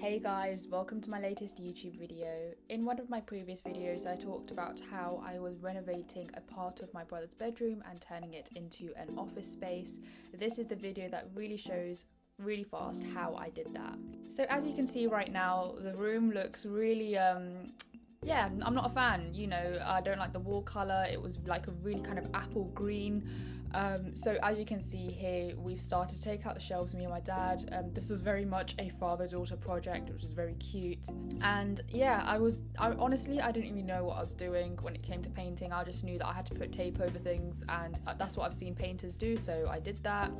Hey guys, welcome to my latest YouTube video. In one of my previous videos I talked about how I was renovating a part of my brother's bedroom and turning it into an office space. This is the video that really shows really fast how I did that. So as you can see right now, the room looks really yeah, I'm not a fan, you know, I don't like the wall colour. It was like a really kind of apple green. So as you can see here, we've started to take out the shelves, me and my dad. This was very much a father-daughter project, which was very cute. And yeah, I honestly, I didn't even know what I was doing when it came to painting. I just knew that I had to put tape over things, and that's what I've seen painters do, so I did that.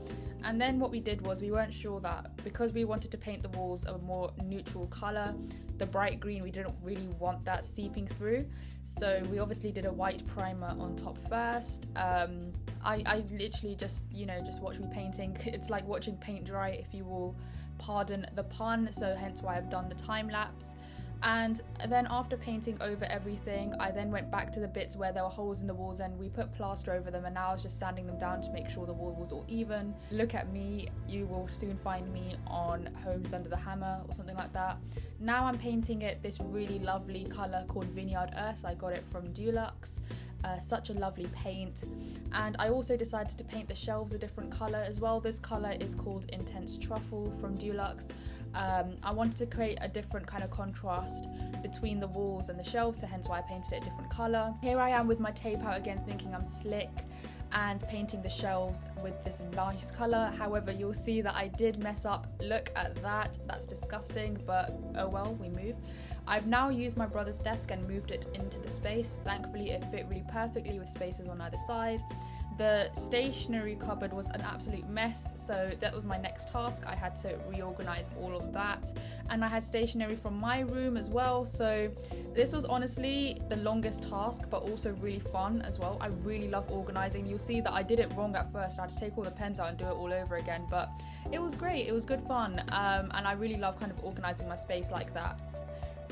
And then what we did was, we weren't sure that, because we wanted to paint the walls a more neutral colour, the bright green, we didn't really want that seeping through, so we obviously did a white primer on top first. I literally just watch me painting. It's like watching paint dry, if you will pardon the pun, so hence why I've done the time lapse. And then after painting over everything, I then went back to the bits where there were holes in the walls and we put plaster over them, and now I was just sanding them down to make sure the wall was all even. Look at me, you will soon find me on Homes Under the Hammer or something like that. Now I'm painting it this really lovely colour called Vineyard Earth. I got it from Dulux. Such a lovely paint. And I also decided to paint the shelves a different colour as well. This colour is called Intense Truffle from Dulux. I wanted to create a different kind of contrast between the walls and the shelves, so hence why I painted it a different colour. Here I am with my tape out again, thinking I'm slick, and painting the shelves with this nice colour. However, you'll see that I did mess up. Look at that, that's disgusting, but oh well, we move. I've now used my brother's desk and moved it into the space. Thankfully it fit really perfectly with spaces on either side. The stationery cupboard was an absolute mess, so that was my next task. I had to reorganize all of that, and I had stationery from my room as well, so this was honestly the longest task, but also really fun as well. I really love organizing. You'll see that I did it wrong at first. I had to take all the pens out and do it all over again, but it was great. It was good fun, and I really love kind of organizing my space like that.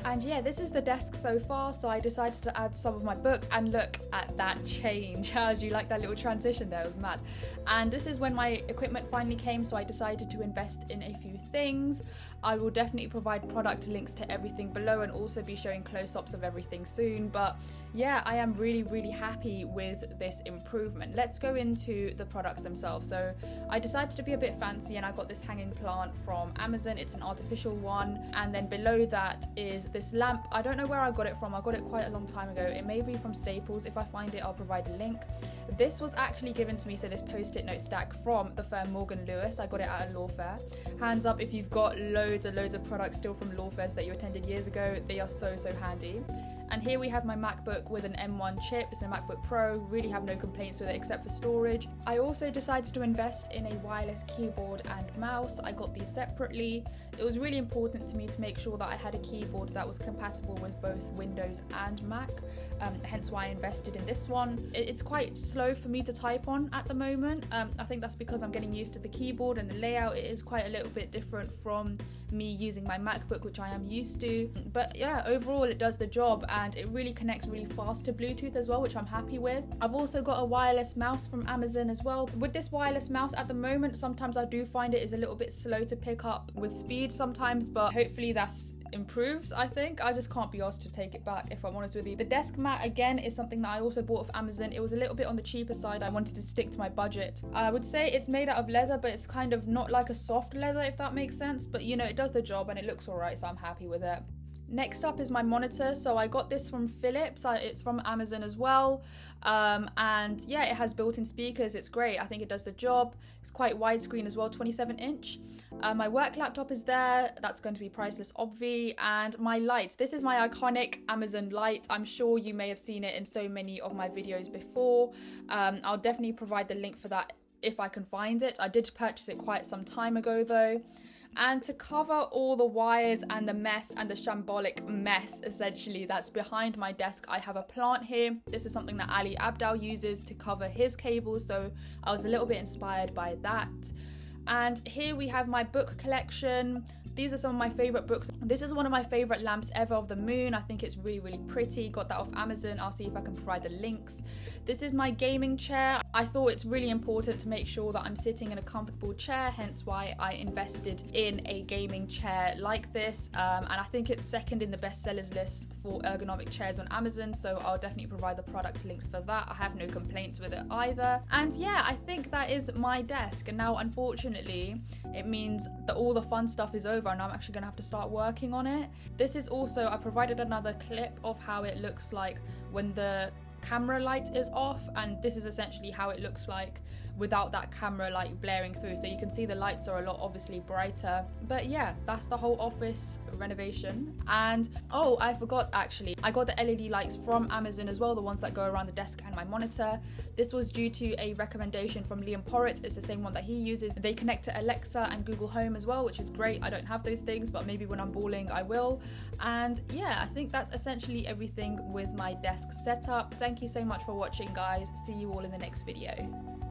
And yeah, this is the desk so far, so I decided to add some of my books, and look at that change. How do you like that little transition there? It was mad. And this is when my equipment finally came, so I decided to invest in a few things. I will definitely provide product links to everything below and also be showing close-ups of everything soon. But yeah, I am really happy with this improvement. Let's go into the products themselves. So I decided to be a bit fancy, and I got this hanging plant from Amazon. It's an artificial one, and then below that is this lamp. I don't know where I got it from. I got it quite a long time ago. It may be from Staples. If I find it, I'll provide a link. This was actually given to me, so this post-it note stack, from the firm Morgan Lewis. I got it at a law fair. Hands up if you've got loads of products still from law fairs that you attended years ago. They are so handy. And here we have my MacBook with an M1 chip. It's a MacBook Pro. Really have no complaints with it except for storage. I also decided to invest in a wireless keyboard and mouse. I got these separately. It was really important to me to make sure that I had a keyboard that was compatible with both Windows and Mac, hence why I invested in this one. It's quite slow for me to type on at the moment. I think that's because I'm getting used to the keyboard and the layout. It is quite a little bit different from me using my MacBook, which I am used to. But yeah, overall it does the job, and it really connects really fast to Bluetooth as well, which I'm happy with. I've also got a wireless mouse from Amazon as well. With this wireless mouse at the moment, sometimes I do find it is a little bit slow to pick up with speed sometimes, but hopefully that's improves. I think I just can't be asked to take it back, if I'm honest with you. The desk mat again is something that I also bought off Amazon. It was a little bit on the cheaper side. I wanted to stick to my budget. I would say it's made out of leather, but it's kind of not like a soft leather, if that makes sense, but you know, it does the job and it looks alright, so I'm happy with it. Next up is my monitor. So I got this from Philips. It's from Amazon as well, and yeah, it has built-in speakers. It's great. I think it does the job. It's quite widescreen as well, 27-inch. My work laptop is there. That's going to be priceless, obvi. And my light. This is my iconic Amazon light. I'm sure you may have seen it in so many of my videos before. I'll definitely provide the link for that if I can find it. I did purchase it quite some time ago though. And to cover all the wires and the mess and the shambolic mess essentially that's behind my desk, I have a plant here. This is something that Ali Abdal uses to cover his cables, so I was a little bit inspired by that. And here we have my book collection. These are some of my favorite books. This is one of my favorite lamps ever of the moon. I think it's really, really pretty. Got that off Amazon. I'll see if I can provide the links. This is my gaming chair. I thought it's really important to make sure that I'm sitting in a comfortable chair, hence why I invested in a gaming chair like this. And I think it's second in the bestsellers list for ergonomic chairs on Amazon, so I'll definitely provide the product link for that. I have no complaints with it either. And yeah, I think that is my desk. And now, unfortunately, it means that all the fun stuff is over and I'm actually gonna have to start working on it. This is also, I provided another clip of how it looks like when the camera light is off, and this is essentially how it looks like without that camera light blaring through, so you can see the lights are a lot obviously brighter. But yeah, that's the whole office renovation. And oh, I forgot, actually I got the LED lights from Amazon as well, the ones that go around the desk and my monitor. This was due to a recommendation from Liam Porritt. It's the same one that he uses. They connect to Alexa and Google Home as well, which is great. I don't have those things, but maybe when I'm balling I will. And yeah, I think that's essentially everything with my desk setup. Thank you so much for watching, guys. See you all in the next video.